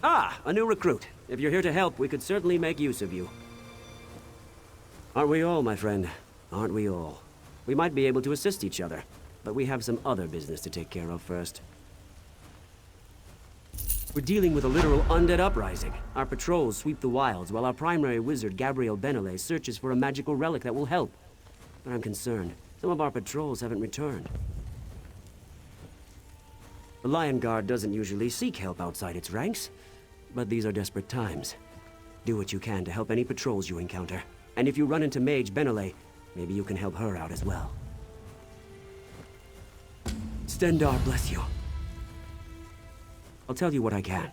Ah, a new recruit. If you're here to help, we could certainly make use of you. Aren't we all, my friend? Aren't we all? We might be able to assist each other, but we have some other business to take care of first. We're dealing with a literal undead uprising. Our patrols sweep the wilds, while our primary wizard, Gabriel Benele, searches for a magical relic that will help. But I'm concerned. Some of our patrols haven't returned. The Lion Guard doesn't usually seek help outside its ranks, but these are desperate times. Do what you can to help any patrols you encounter. And if you run into Mage Benele, maybe you can help her out as well. Stendar bless you. I'll tell you what I can.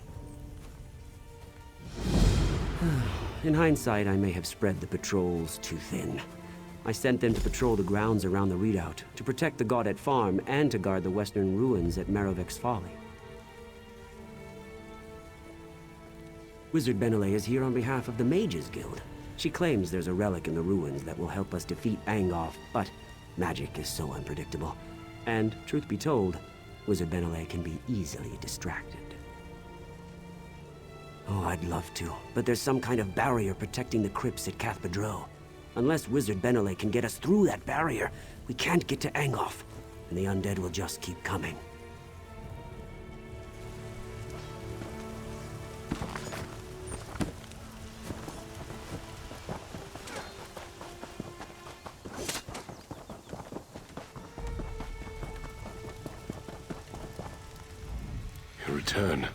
In hindsight, I may have spread the patrols too thin. I sent them to patrol the grounds around the redoubt, to protect the Gaudet farm, and to guard the western ruins at Merovek's Folly. Wizard Benele is here on behalf of the Mages Guild. She claims there's a relic in the ruins that will help us defeat Anghof, but magic is so unpredictable. And, truth be told, Wizard Benele can be easily distracted. Oh, I'd love to, but there's some kind of barrier protecting the crypts at Cathpedro. Unless Wizard Benele can get us through that barrier, we can't get to Anghof, and the undead will just keep coming. You return.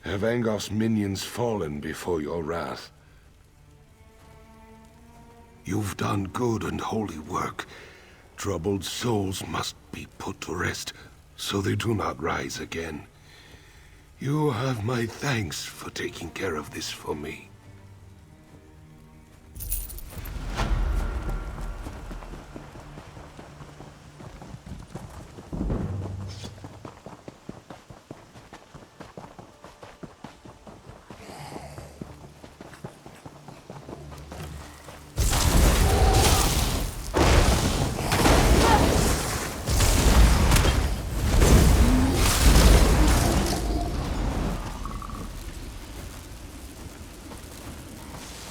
Have Anghof's minions fallen before your wrath? You've done good and holy work. Troubled souls must be put to rest, so they do not rise again. You have my thanks for taking care of this for me.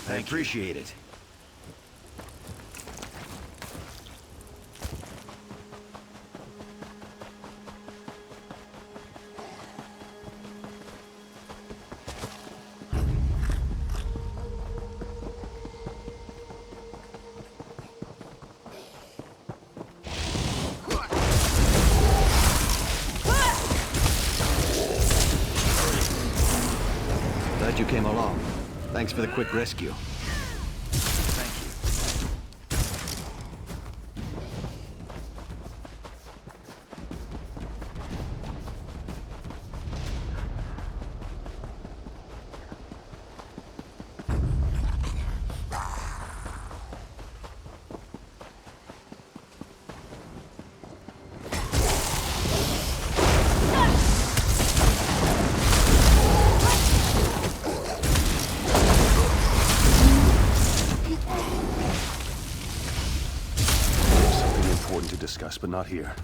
I appreciate it. Glad you came along. Thanks for the quick rescue. But not here.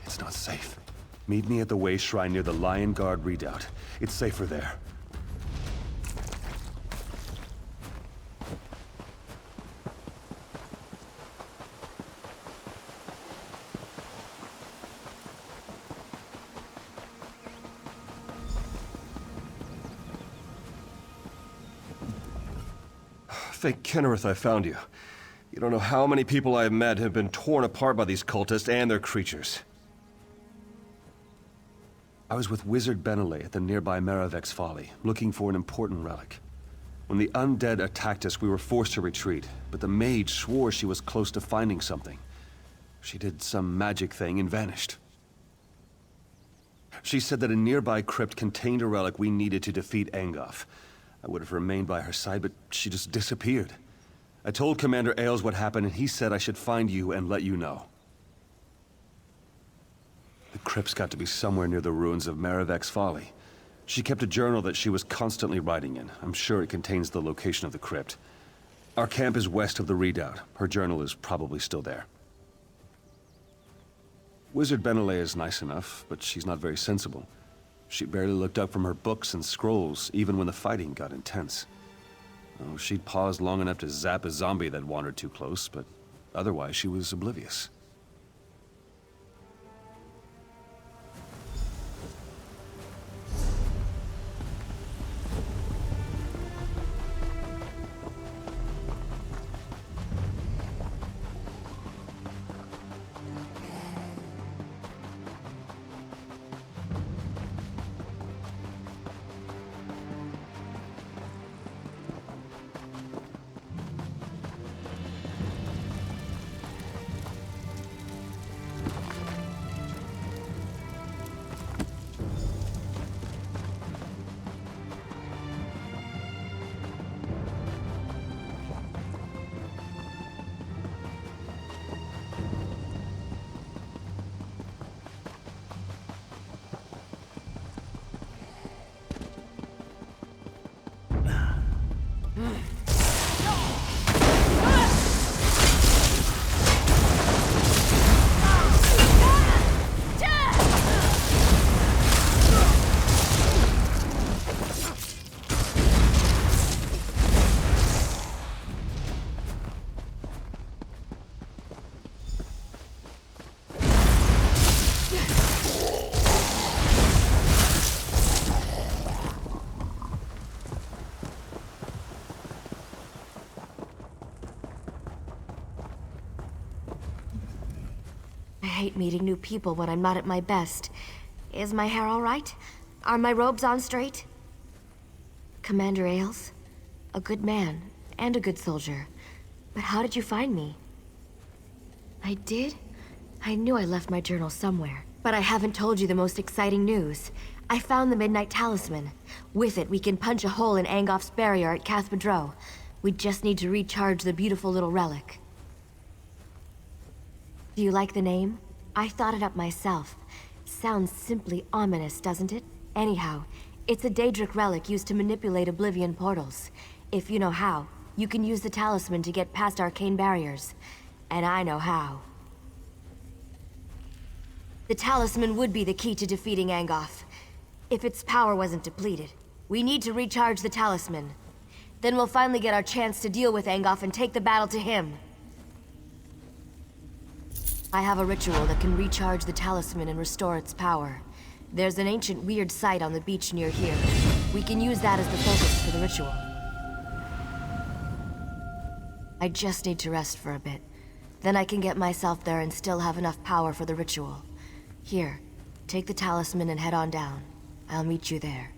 It's not safe. Meet me at the Way Shrine near the Lion Guard redoubt. It's safer there. Thank Kennereth I found you. You don't know how many people I've met have been torn apart by these cultists and their creatures. I was with Wizard Benele at the nearby Merovek's Folly, looking for an important relic. When the undead attacked us, we were forced to retreat, but the mage swore she was close to finding something. She did some magic thing and vanished. She said that a nearby crypt contained a relic we needed to defeat Anghof. I would have remained by her side, but she just disappeared. I told Commander Ailes what happened, and he said I should find you and let you know. The crypt's got to be somewhere near the ruins of Merovek's Folly. She kept a journal that she was constantly writing in. I'm sure it contains the location of the crypt. Our camp is west of the redoubt. Her journal is probably still there. Wizard Benele is nice enough, but she's not very sensible. She barely looked up from her books and scrolls, even when the fighting got intense. Oh, she'd paused long enough to zap a zombie that wandered too close, but otherwise she was oblivious. I hate meeting new people when I'm not at my best. Is my hair all right? Are my robes on straight? Commander Ailes? A good man, and a good soldier. But how did you find me? I did? I knew I left my journal somewhere. But I haven't told you the most exciting news. I found the Midnight Talisman. With it, we can punch a hole in Angof's barrier at Cathedral. We just need to recharge the beautiful little relic. Do you like the name? I thought it up myself. Sounds simply ominous, doesn't it? Anyhow, it's a Daedric relic used to manipulate Oblivion portals. If you know how, you can use the talisman to get past arcane barriers. And I know how. The talisman would be the key to defeating Angof. If its power wasn't depleted. We need to recharge the talisman. Then we'll finally get our chance to deal with Angof and take the battle to him. I have a ritual that can recharge the talisman and restore its power. There's an ancient weird site on the beach near here. We can use that as the focus for the ritual. I just need to rest for a bit. Then I can get myself there and still have enough power for the ritual. Here, take the talisman and head on down. I'll meet you there.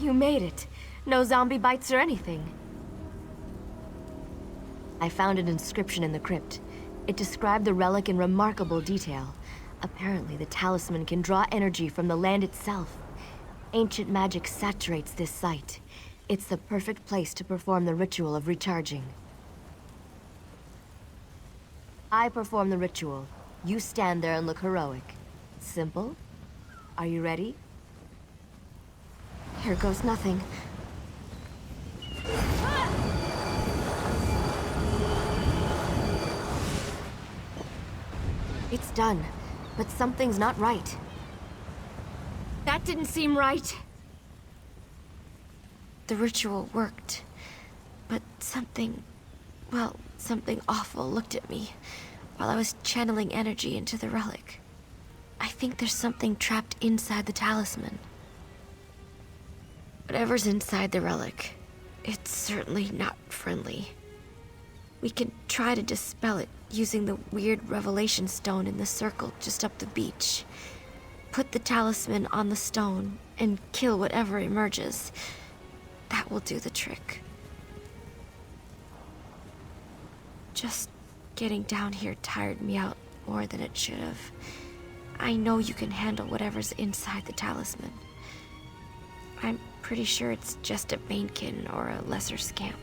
You made it. No zombie bites or anything. I found an inscription in the crypt. It described the relic in remarkable detail. Apparently, the talisman can draw energy from the land itself. Ancient magic saturates this site. It's the perfect place to perform the ritual of recharging. I perform the ritual. You stand there and look heroic. Simple? Are you ready? Here goes nothing. It's done, but something's not right. That didn't seem right. The ritual worked, but something awful looked at me while I was channeling energy into the relic. I think there's something trapped inside the talisman. Whatever's inside the relic, it's certainly not friendly. We can try to dispel it using the weird revelation stone in the circle just up the beach. Put the talisman on the stone and kill whatever emerges. That will do the trick. Just getting down here tired me out more than it should have. I know you can handle whatever's inside the talisman. I'm pretty sure it's just a Banekin or a lesser scamp.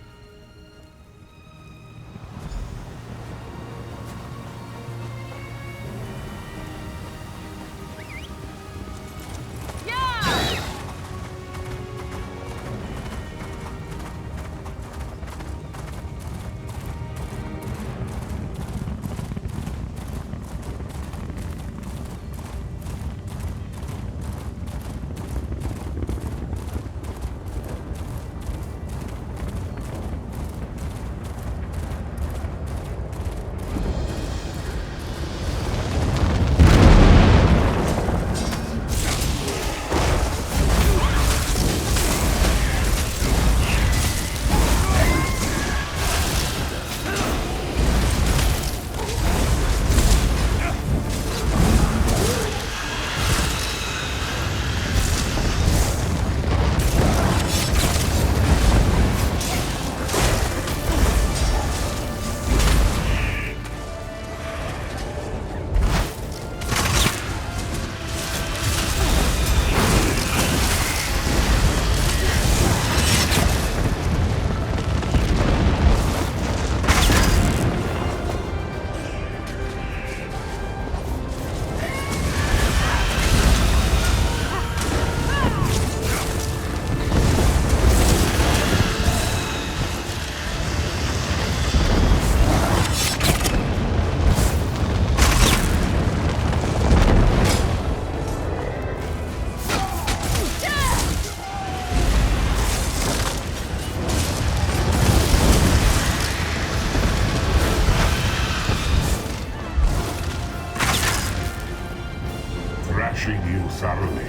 thoroughly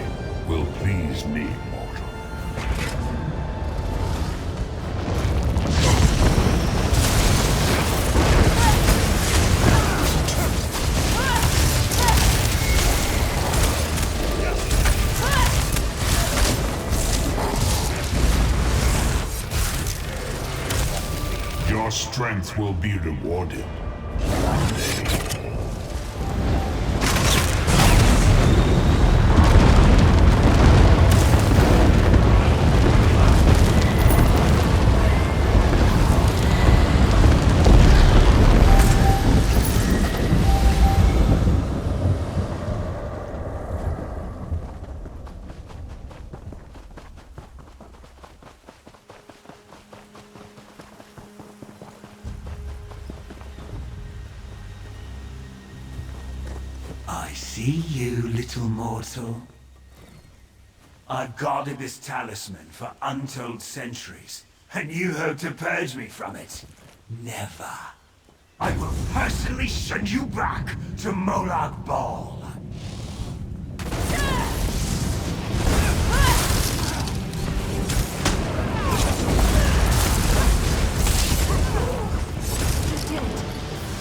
will please me, mortal. Your strength will be rewarded one day. I see you, little mortal. I've guarded this talisman for untold centuries, and you hope to purge me from it? Never. I will personally send you back to Molag Bal. You did it.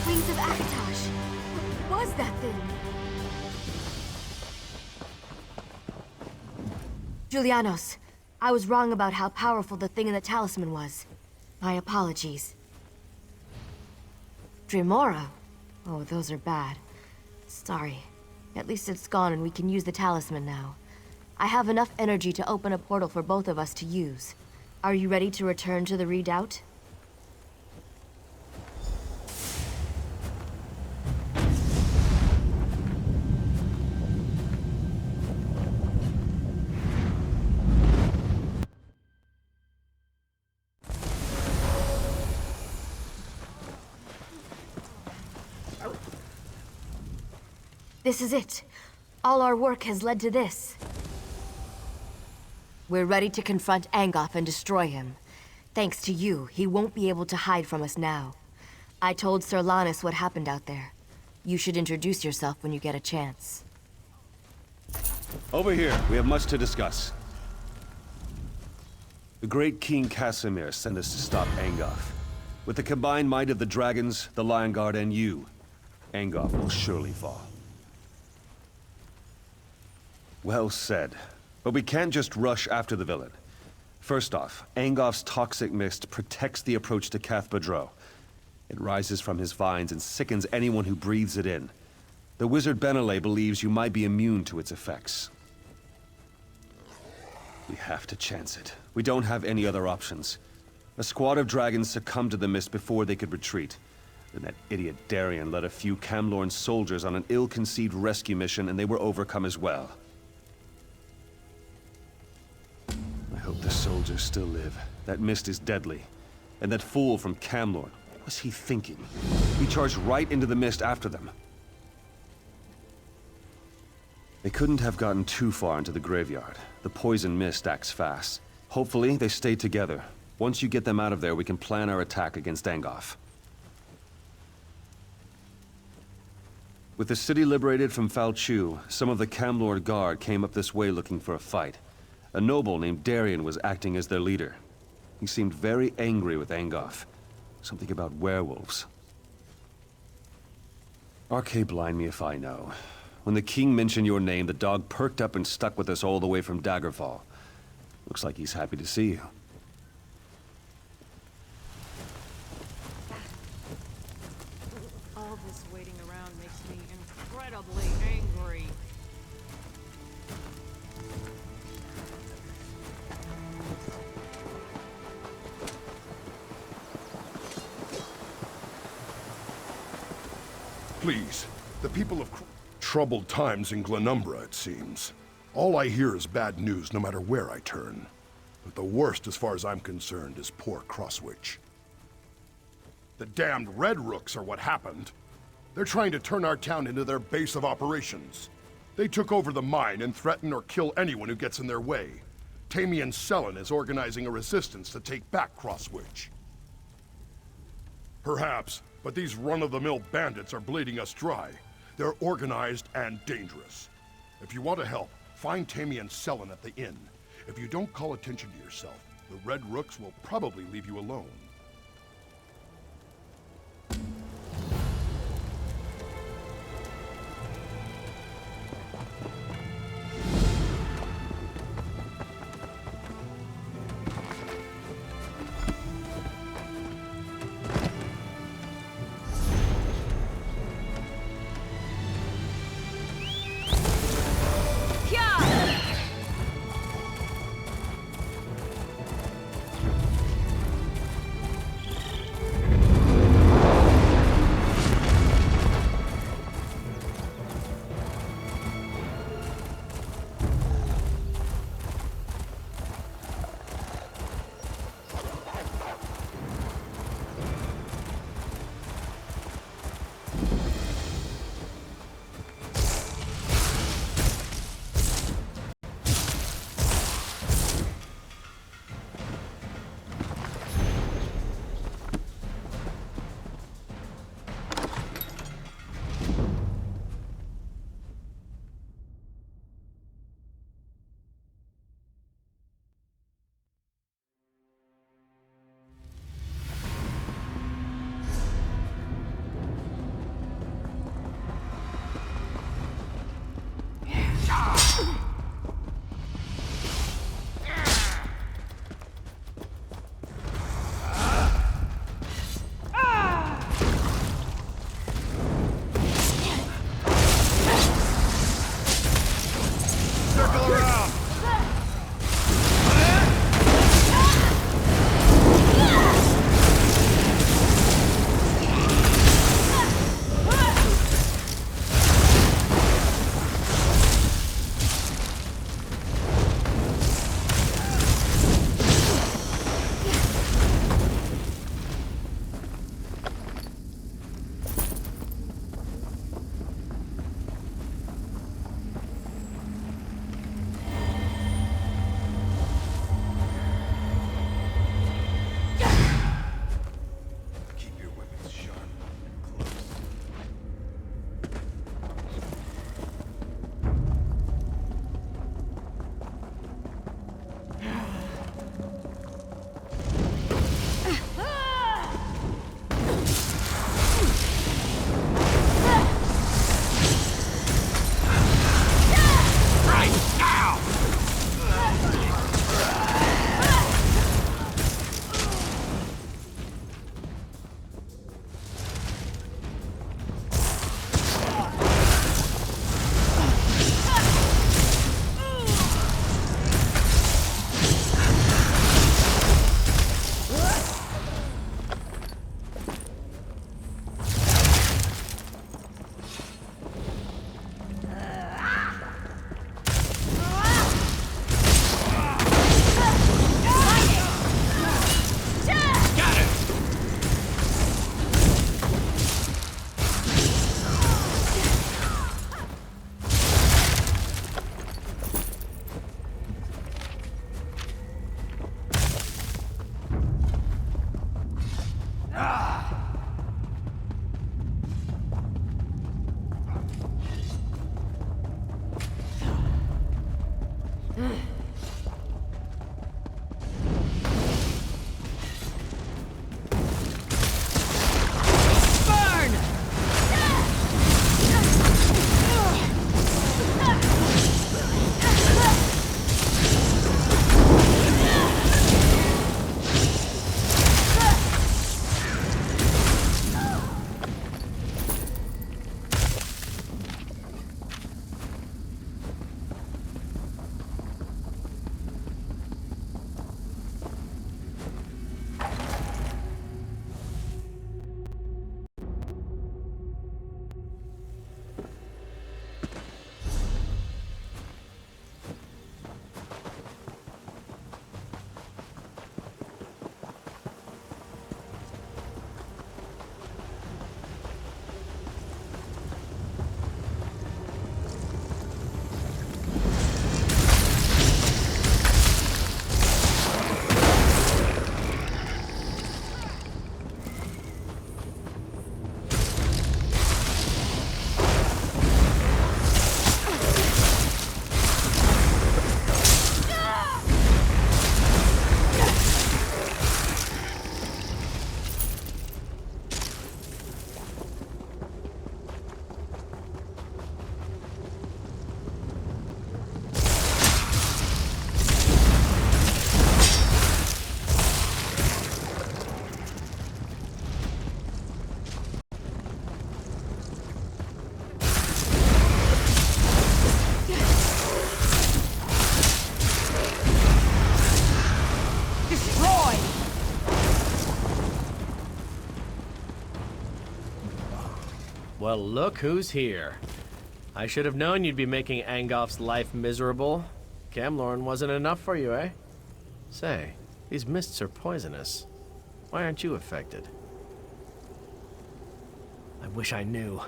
Wings of Akatosh. What was that thing? Julianos, I was wrong about how powerful the thing in the talisman was. My apologies. Dremora? Oh, those are bad. Sorry. At least it's gone and we can use the talisman now. I have enough energy to open a portal for both of us to use. Are you ready to return to the redoubt? This is it. All our work has led to this. We're ready to confront Angоф and destroy him. Thanks to you, he won't be able to hide from us now. I told Sir Lannis what happened out there. You should introduce yourself when you get a chance. Over here, we have much to discuss. The great King Casimir sent us to stop Angоф. With the combined might of the dragons, the Lion Guard, and you, Angоф will surely fall. Well said. But we can't just rush after the villain. First off, Angof's toxic mist protects the approach to Cath Badro. It rises from his vines and sickens anyone who breathes it in. The wizard Benelay believes you might be immune to its effects. We have to chance it. We don't have any other options. A squad of dragons succumbed to the mist before they could retreat. Then that idiot Darien led a few Camlorn soldiers on an ill-conceived rescue mission, and they were overcome as well. I hope the soldiers still live. That mist is deadly. And that fool from Camlorn, what was he thinking? He charged right into the mist after them. They couldn't have gotten too far into the graveyard. The poison mist acts fast. Hopefully, they stay together. Once you get them out of there, we can plan our attack against Angоф. With the city liberated from Falchu, some of the Camlord Guard came up this way looking for a fight. A noble named Darien was acting as their leader. He seemed very angry with Angоф. Something about werewolves. Arcade blind me if I know. When the king mentioned your name, the dog perked up and stuck with us all the way from Daggerfall. Looks like he's happy to see you. All this waiting around makes me incredibly angry. Please, the people of troubled times in Glenumbra, it seems. All I hear is bad news no matter where I turn. But the worst, as far as I'm concerned, is poor Crosswitch. The damned Red Rooks are what happened. They're trying to turn our town into their base of operations. They took over the mine and threaten or kill anyone who gets in their way. Tamian Sellen is organizing a resistance to take back Crosswitch. Perhaps, but these run-of-the-mill bandits are bleeding us dry. They're organized and dangerous. If you want to help, find Tamian Sellen at the inn. If you don't call attention to yourself, the Red Rooks will probably leave you alone. Well, look who's here. I should have known you'd be making Angof's life miserable. Camlorn wasn't enough for you, eh? Say, these mists are poisonous. Why aren't you affected? I wish I knew.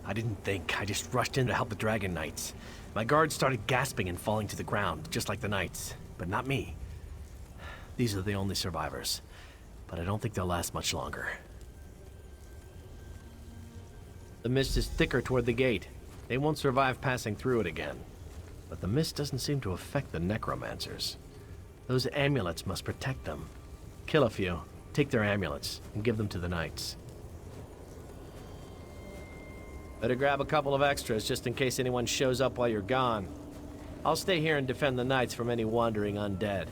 I didn't think. I just rushed in to help the Dragon Knights. My guards started gasping and falling to the ground, just like the Knights. But not me. These are the only survivors. But I don't think they'll last much longer. The mist is thicker toward the gate. They won't survive passing through it again. But the mist doesn't seem to affect the necromancers. Those amulets must protect them. Kill a few, take their amulets, and give them to the knights. Better grab a couple of extras just in case anyone shows up while you're gone. I'll stay here and defend the knights from any wandering undead.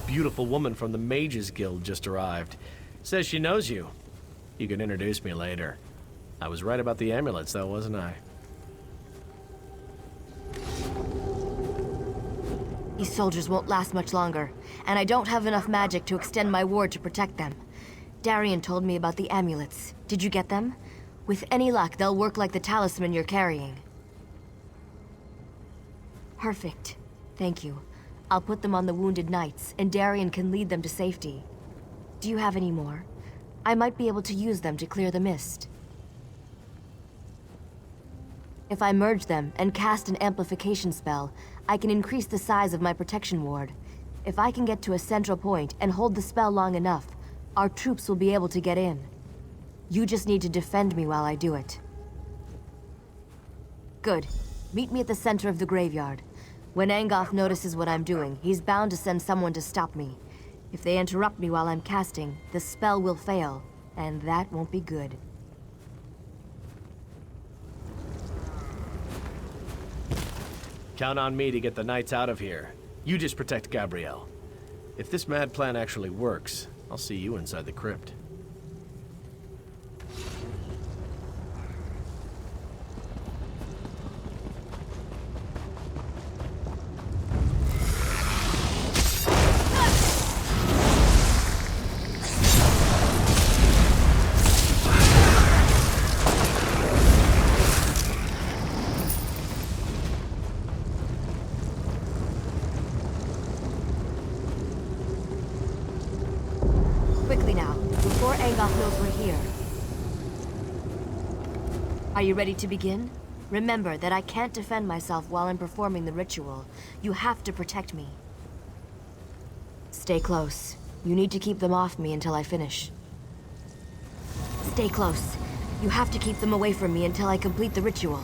Beautiful woman from the Mages Guild just arrived. Says she knows you. You can introduce me later. I was right about the amulets, though, wasn't I? These soldiers won't last much longer, and I don't have enough magic to extend my ward to protect them. Darian told me about the amulets. Did you get them? With any luck, they'll work like the talisman you're carrying. Perfect. Thank you. I'll put them on the wounded knights, and Darian can lead them to safety. Do you have any more? I might be able to use them to clear the mist. If I merge them and cast an amplification spell, I can increase the size of my protection ward. If I can get to a central point and hold the spell long enough, our troops will be able to get in. You just need to defend me while I do it. Good. Meet me at the center of the graveyard. When Angоф notices what I'm doing, he's bound to send someone to stop me. If they interrupt me while I'm casting, the spell will fail, and that won't be good. Count on me to get the knights out of here. You just protect Gabrielle. If this mad plan actually works, I'll see you inside the crypt. Quickly now, before Angоф knows we're here. Are you ready to begin? Remember that I can't defend myself while I'm performing the ritual. You have to protect me. Stay close. You need to keep them off me until I finish. Stay close. You have to keep them away from me until I complete the ritual.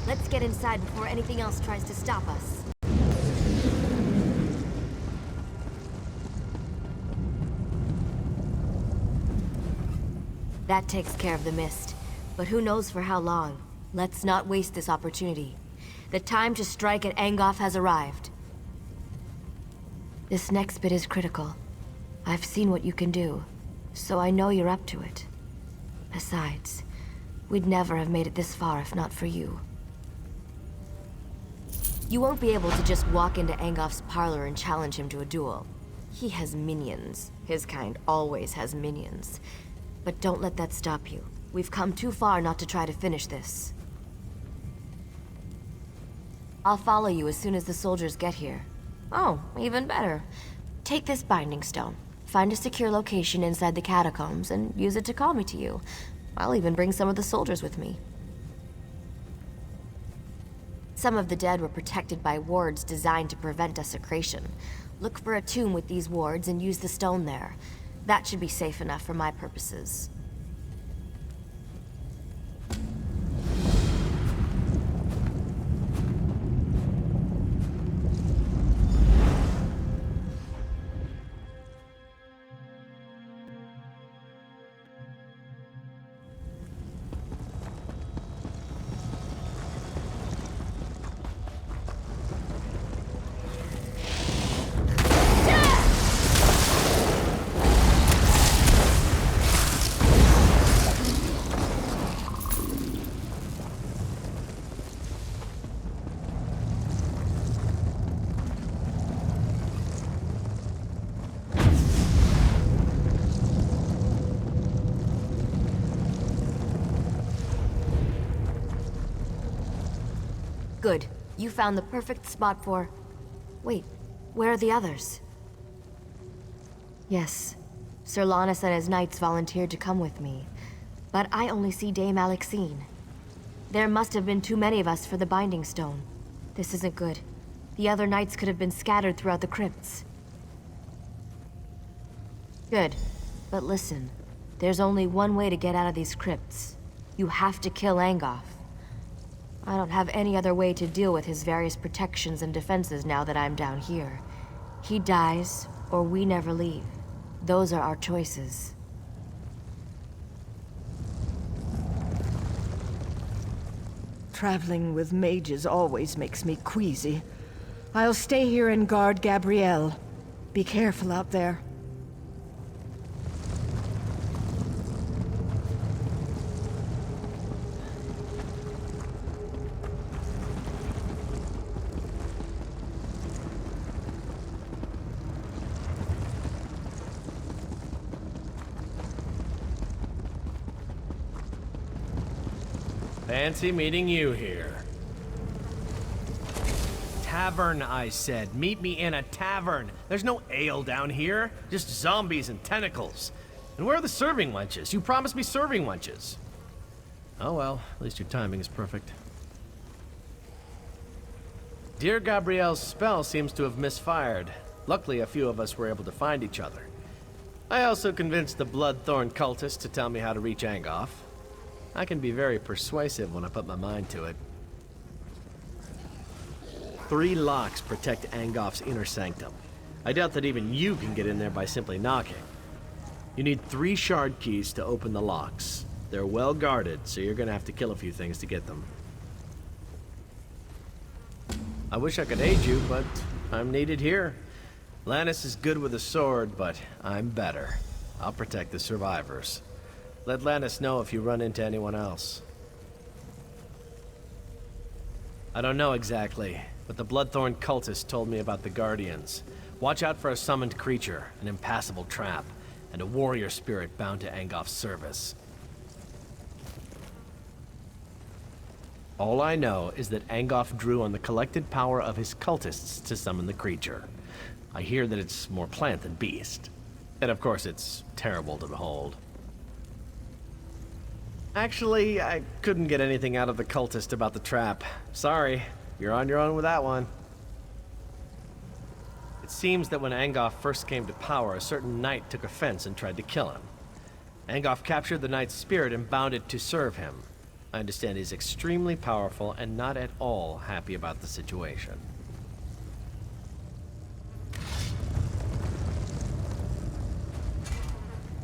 Let's get inside before anything else tries to stop us. That takes care of the mist, but who knows for how long. Let's not waste this opportunity. The time to strike at Angоф has arrived. This next bit is critical. I've seen what you can do, so I know you're up to it. Besides, we'd never have made it this far if not for you. You won't be able to just walk into Angof's parlor and challenge him to a duel. He has minions. His kind always has minions. But don't let that stop you. We've come too far not to try to finish this. I'll follow you as soon as the soldiers get here. Oh, even better. Take this binding stone. Find a secure location inside the catacombs and use it to call me to you. I'll even bring some of the soldiers with me. Some of the dead were protected by wards designed to prevent desecration. Look for a tomb with these wards and use the stone there. That should be safe enough for my purposes. Good. You found the perfect spot for... Wait, where are the others? Yes. Sir Lannis and his knights volunteered to come with me. but I only see Dame Alexine. There must have been too many of us for the Binding Stone. This isn't good. The other knights could have been scattered throughout the crypts. Good. But listen, there's only one way to get out of these crypts. You have to kill Angоф. I don't have any other way to deal with his various protections and defenses now that I'm down here. He dies, or we never leave. Those are our choices. Traveling with mages always makes me queasy. I'll stay here and guard Gabrielle. Be careful out there. Fancy meeting you here. Tavern, I said. Meet me in a tavern. There's no ale down here. Just zombies and tentacles. And where are the serving wenches? You promised me serving wenches. Oh well, at least your timing is perfect. Dear Gabrielle's spell seems to have misfired. Luckily, a few of us were able to find each other. I also convinced the Bloodthorn cultist to tell me how to reach Angоф. I can be very persuasive when I put my mind to it. 3 locks protect Angof's inner sanctum. I doubt that even you can get in there by simply knocking. You need 3 shard keys to open the locks. They're well guarded, so you're gonna have to kill a few things to get them. I wish I could aid you, but I'm needed here. Lannis is good with a sword, but I'm better. I'll protect the survivors. Let Lannis know if you run into anyone else. I don't know exactly, but the Bloodthorn cultist told me about the Guardians. Watch out for a summoned creature, an impassable trap, and a warrior spirit bound to Angof's service. All I know is that Angоф drew on the collected power of his cultists to summon the creature. I hear that it's more plant than beast. And of course, it's terrible to behold. Actually, I couldn't get anything out of the cultist about the trap. Sorry, you're on your own with that one. It seems that when Angоф first came to power, a certain knight took offense and tried to kill him. Angоф captured the knight's spirit and bound it to serve him. I understand he's extremely powerful and not at all happy about the situation.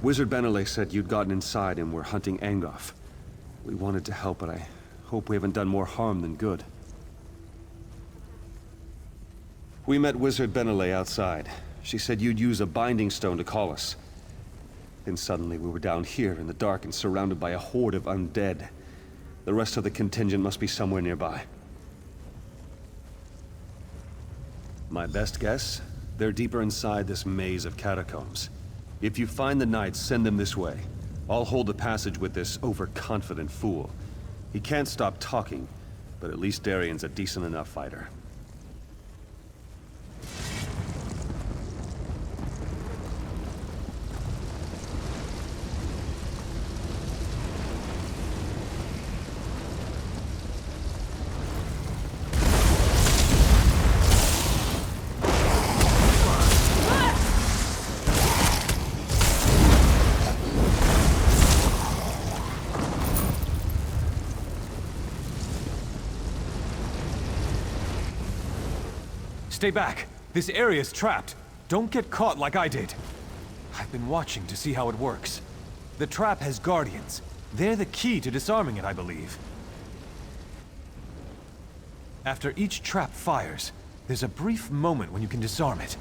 Wizard Benelli said you'd gotten inside and were hunting Angоф. We wanted to help, but I hope we haven't done more harm than good. We met Wizard Benelli outside. She said you'd use a binding stone to call us. Then suddenly we were down here in the dark and surrounded by a horde of undead. The rest of the contingent must be somewhere nearby. My best guess? They're deeper inside this maze of catacombs. If you find the knights, send them this way. I'll hold the passage with this overconfident fool. He can't stop talking, but at least Darian's a decent enough fighter. Stay back. This area's trapped. Don't get caught like I did. I've been watching to see how it works. The trap has guardians. They're the key to disarming it, I believe. After each trap fires, there's a brief moment when you can disarm it.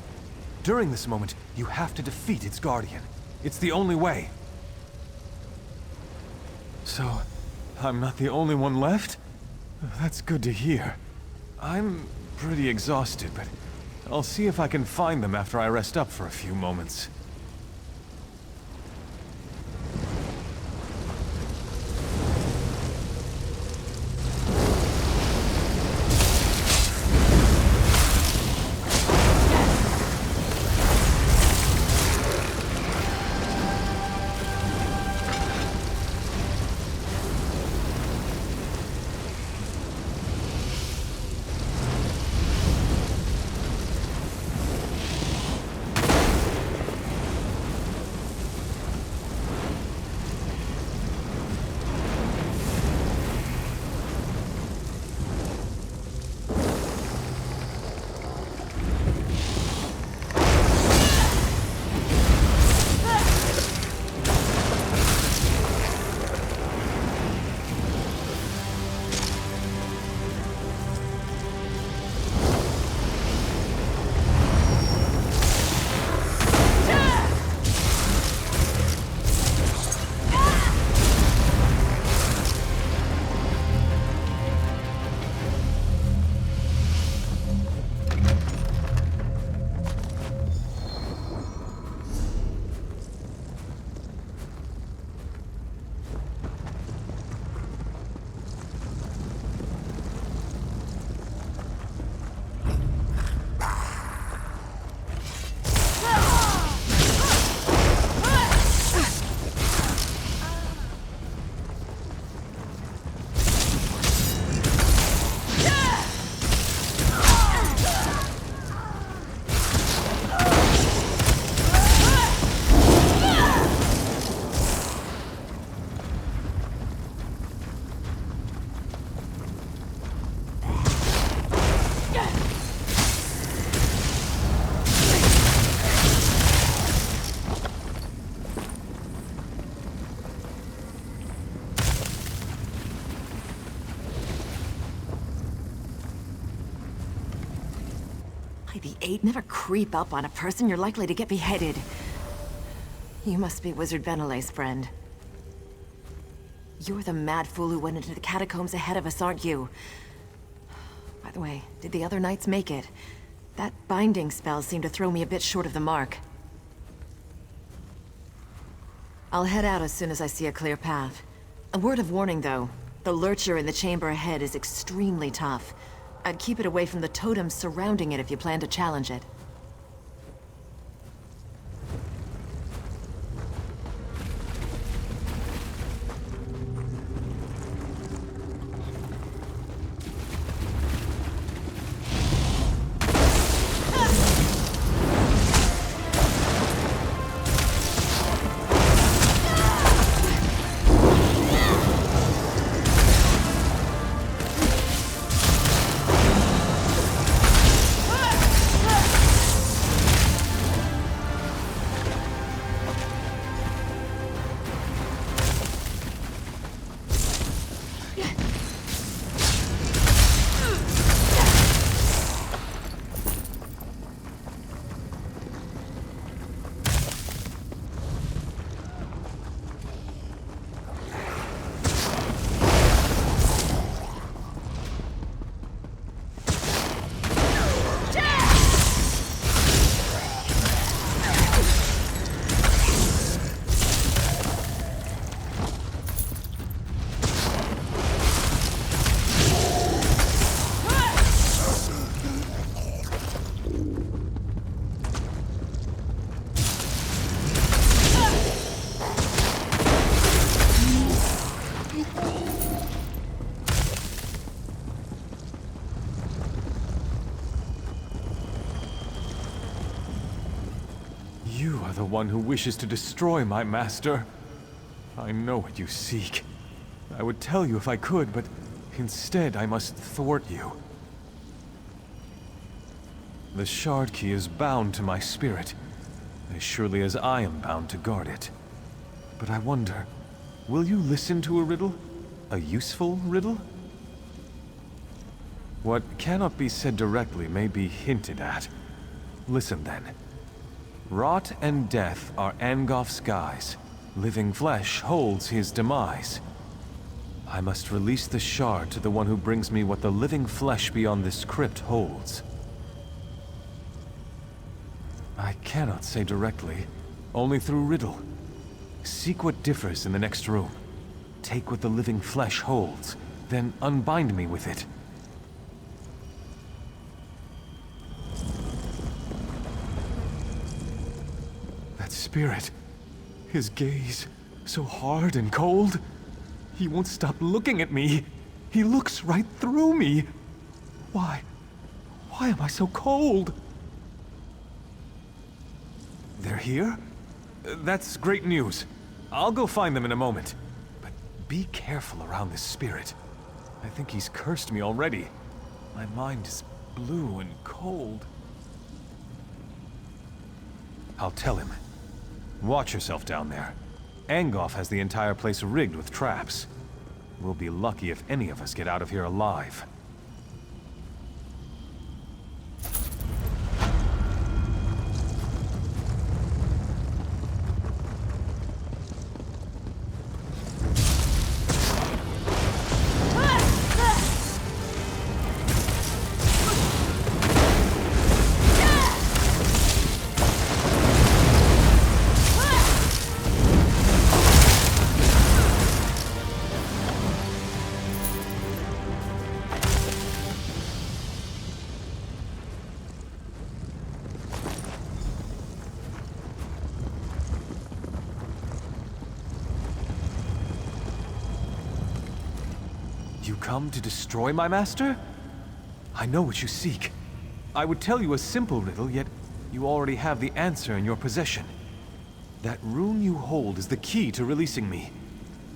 During this moment, you have to defeat its guardian. It's the only way. So, I'm not the only one left? That's good to hear. I'm pretty exhausted, but I'll see if I can find them after I rest up for a few moments. By the eight, never creep up on a person, you're likely to get beheaded. You must be Wizard Benelet's friend. You're the mad fool who went into the catacombs ahead of us, aren't you? By the way, did the other knights make it? That binding spell seemed to throw me a bit short of the mark. I'll head out as soon as I see a clear path. A word of warning, though. The lurcher in the chamber ahead is extremely tough. I'd keep it away from the totems surrounding it if you plan to challenge it. The one who wishes to destroy my master. I know what you seek. I would tell you if I could, but instead I must thwart you. The shard key is bound to my spirit, as surely as I am bound to guard it. But I wonder, will you listen to a riddle? A useful riddle? What cannot be said directly may be hinted at. Listen then. Rot and death are Angof's guise. Living flesh holds his demise. I must release the shard to the one who brings me what the living flesh beyond this crypt holds. I cannot say directly, only through riddle. Seek what differs in the next room. Take what the living flesh holds, then unbind me with it. Spirit. His gaze, so hard and cold. He won't stop looking at me. He looks right through me. Why am I so cold? They're here? That's great news. I'll go find them in a moment. But be careful around this spirit. I think he's cursed me already. My mind is blue and cold. I'll tell him. Watch yourself down there. Anghof has the entire place rigged with traps. We'll be lucky if any of us get out of here alive. You come to destroy my master? I know what you seek. I would tell you a simple riddle, yet you already have the answer in your possession. That rune you hold is the key to releasing me.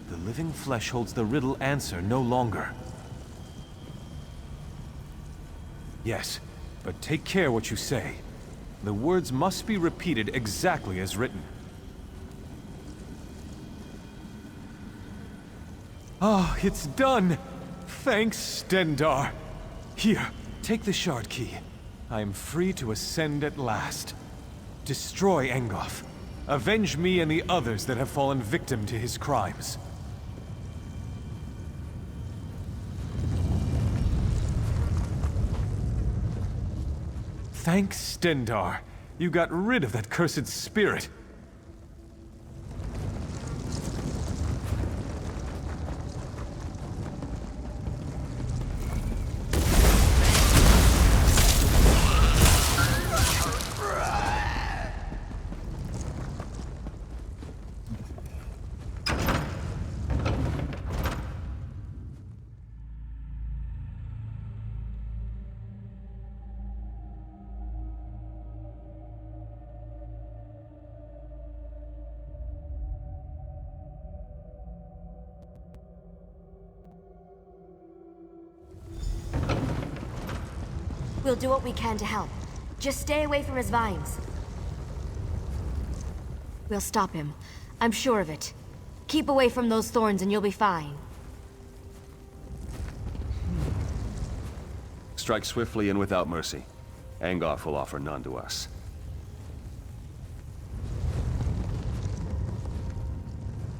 The living flesh holds the riddle answer no longer. Yes, but take care what you say. The words must be repeated exactly as written. Ah, it's done! Thanks, Stendar. Here, take the shard key. I am free to ascend at last. Destroy Angоф. Avenge me and the others that have fallen victim to his crimes. Thanks, Stendarr. You got rid of that cursed spirit. We'll do what we can to help. Just stay away from his vines. We'll stop him. I'm sure of it. Keep away from those thorns and you'll be fine. Strike swiftly and without mercy. Angоф will offer none to us.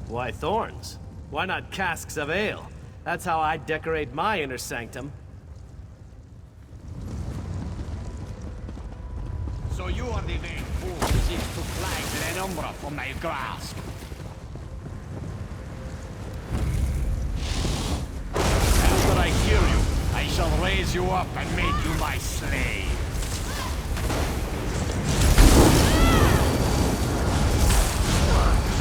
Why thorns? Why not casks of ale? That's how I decorate my inner sanctum. So you are the vain fool who seeks to flag Glenumbra from my grasp. After I kill you, I shall raise you up and make you my slave.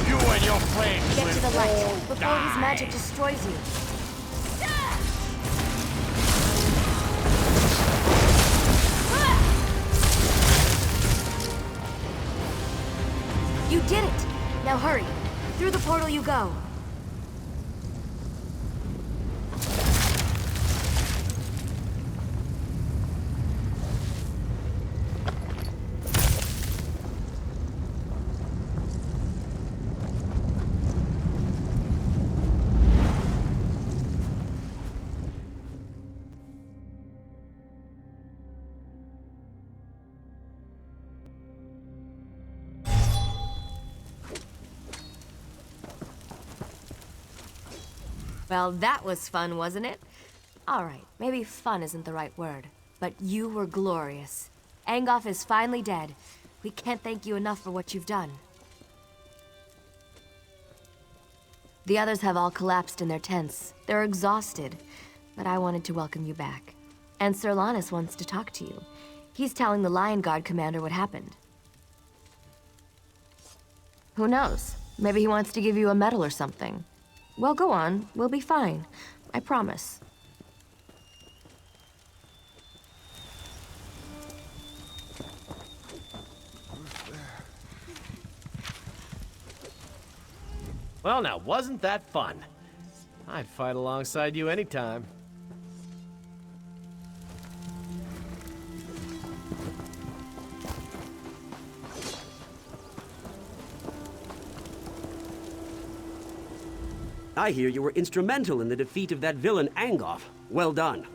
You and your friends Get will to the light all before die. his magic destroys you. You did it! Now hurry. Through the portal you go. Well, that was fun, wasn't it? All right, maybe fun isn't the right word, but you were glorious. Angоф is finally dead. We can't thank you enough for what you've done. The others have all collapsed in their tents. They're exhausted, but I wanted to welcome you back. And Sir Lannis wants to talk to you. He's telling the Lion Guard commander what happened. Who knows? Maybe he wants to give you a medal or something. Well, go on. We'll be fine. I promise. Well, now, wasn't that fun? I'd fight alongside you anytime. I hear you were instrumental in the defeat of that villain Angоф. Well done.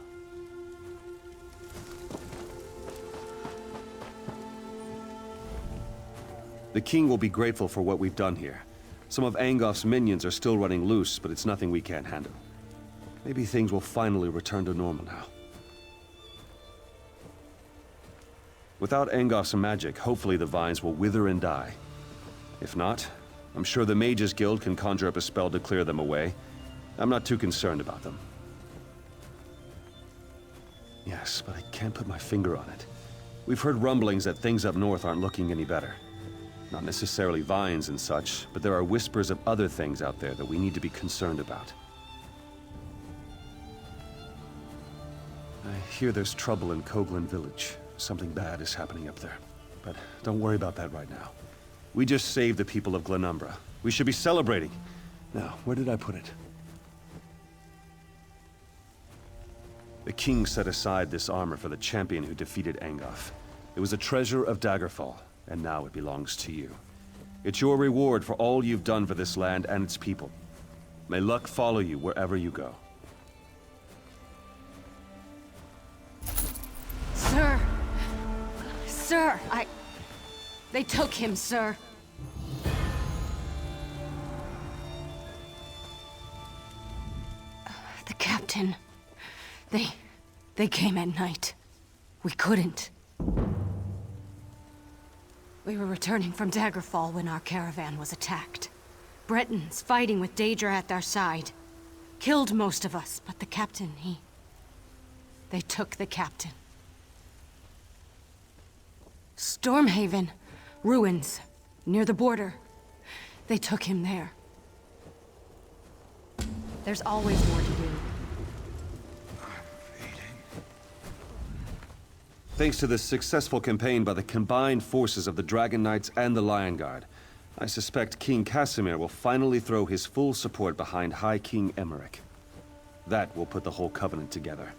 The king will be grateful for what we've done here. Some of Angof's minions are still running loose, but it's nothing we can't handle. Maybe things will finally return to normal now. Without Angof's magic, hopefully the vines will wither and die. If not, I'm sure the Mages Guild can conjure up a spell to clear them away. I'm not too concerned about them. Yes, but I can't put my finger on it. We've heard rumblings that things up north aren't looking any better. Not necessarily vines and such, but there are whispers of other things out there that we need to be concerned about. I hear there's trouble in Koglan village. Something bad is happening up there. But don't worry about that right now. We just saved the people of Glenumbra. We should be celebrating. Now, where did I put it? The king set aside this armor for the champion who defeated Angоф. It was a treasure of Daggerfall, and now it belongs to you. It's your reward for all you've done for this land and its people. May luck follow you wherever you go. Sir, Sir, They took him, sir. The captain. They came at night. We couldn't. We were returning from Daggerfall when our caravan was attacked. Bretons fighting with Daedra at their side. Killed most of us, but the captain, They took the captain. Stormhaven. Ruins. Near the border. They took him there. There's always more to do. Thanks to this successful campaign by the combined forces of the Dragon Knights and the Lion Guard, I suspect King Casimir will finally throw his full support behind High King Emmerich. That will put the whole Covenant together.